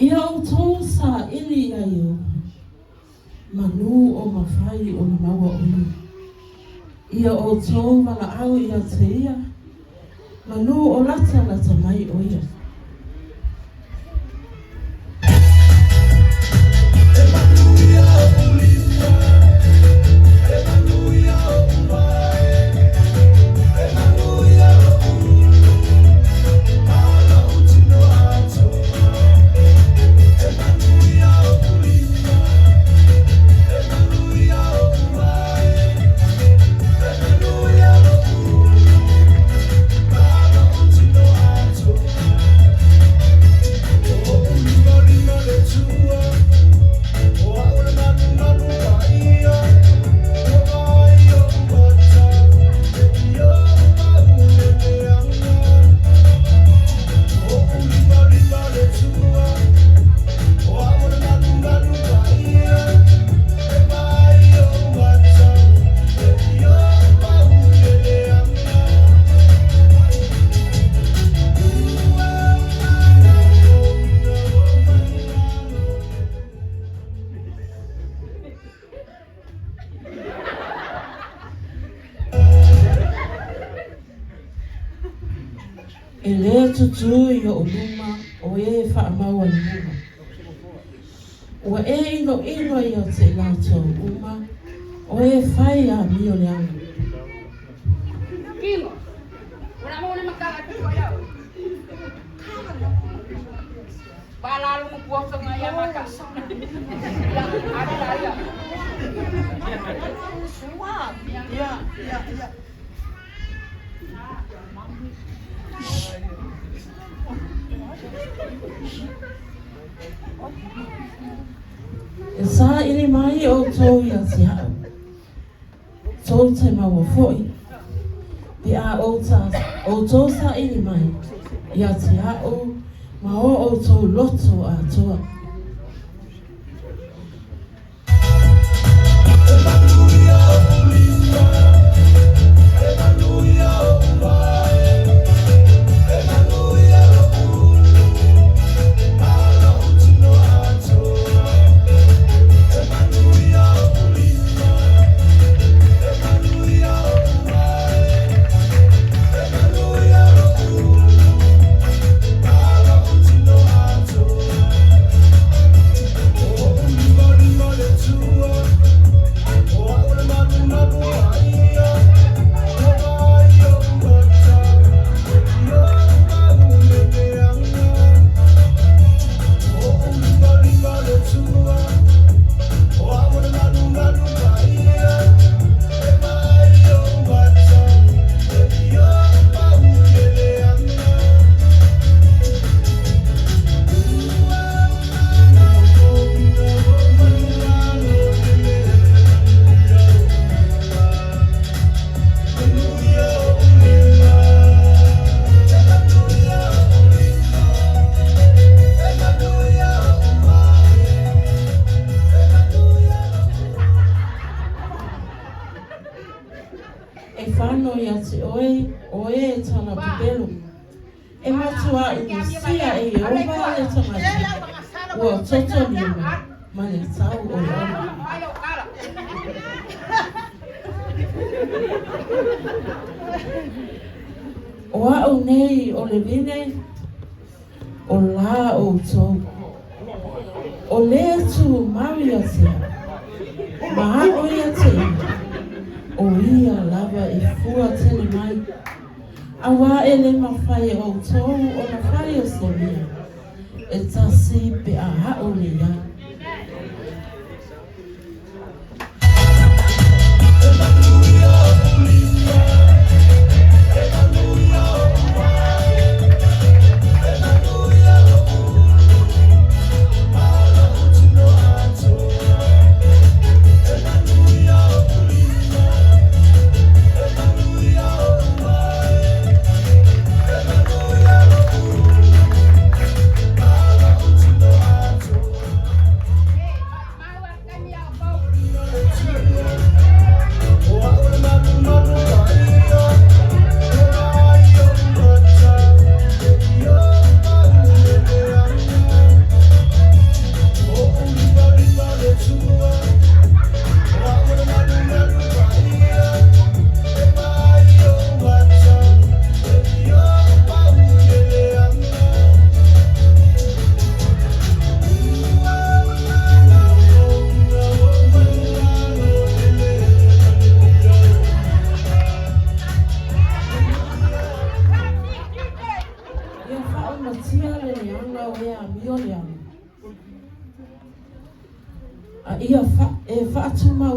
Ia o tō sa ili a iu, manu o mawhai o na maua unu. Ia o tō wala au ia te ia, manu o lata mai o ia. Tutu ia o luma o e whaamaua ni mua. Ua e ino ia te lātou uma o e whai a mio le anu. Kilo, wana mo ni makaka tuwa yao. Balalo mo buwak sa mga yamaka. Ada laya. Suwag. Ya. E sa ili mai o tō ia te hau. Tō te maua foi. Pe a o tō sa ili mai ia te hau ma o tō loto a toa. whano ia te oe tana pupelo. E matua i nusia e owa le tangata. Ua toto lima, mani tau o lana. O au nei o le vine, o la o tau. O lea tu Maria tea, maa o ia tea, o ia lava e fua tele mai. Awa ele mawhai o tau o na whai o semia, e tasi pe a hao le ia.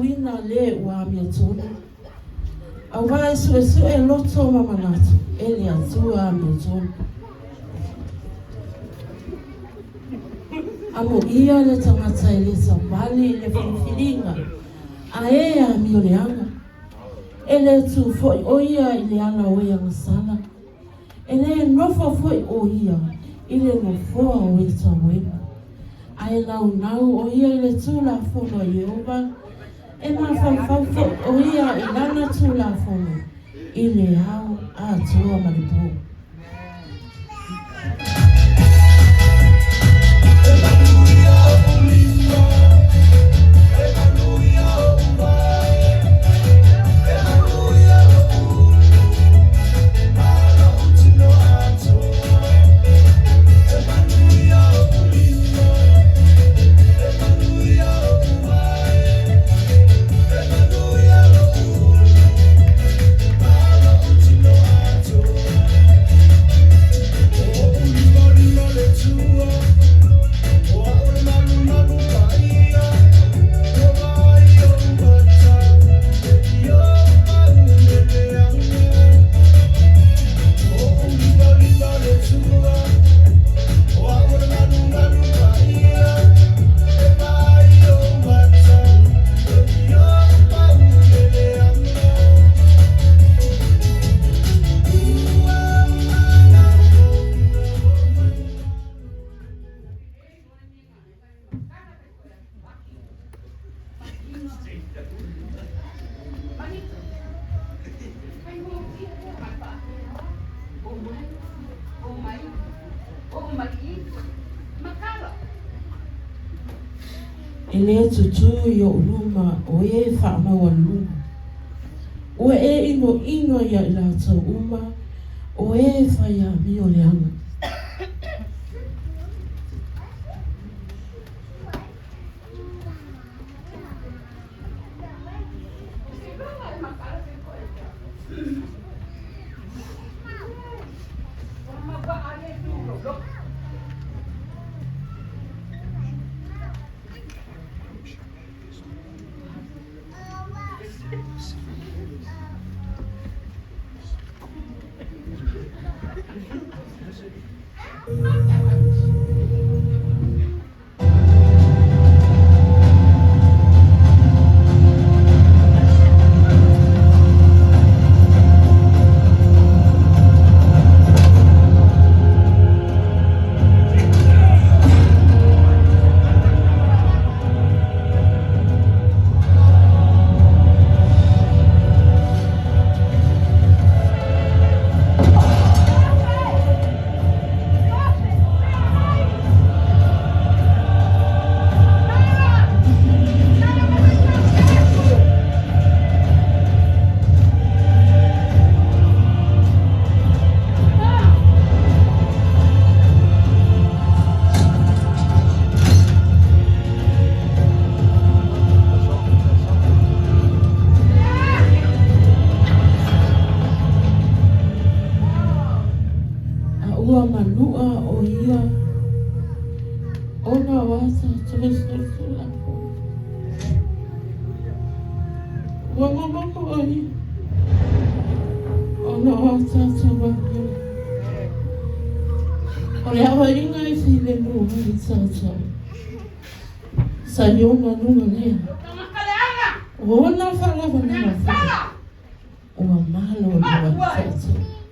Wina le ua Amituana'i. Awa Iesu e loto mamanatu, ele Atua Amituana'i. Amo ia le tangata e le sambali le whiwhiringa, a e Amituana'i. Ele tu foi o ia i le ana o ia ngasana. Ele nofo foi o ia, i le nofoa o i tawema. Ai nau o ia i le tula fono Yehova. E ma fau o ia i lana tula fono i le au a Atua Malipo. Ele tutu yo luma o e whaamaua luma. O e ino ia i la tau uma, o e whaia mi o leanga. ua manua o ia ona wasa tuwesula ua mamama o ia ona wasa tuwesula o le awa inga I file mua I tata sa yona nunga lea ona whala wana whala ua malo o le tata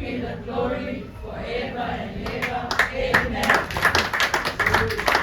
be the glory forever and ever. Amen.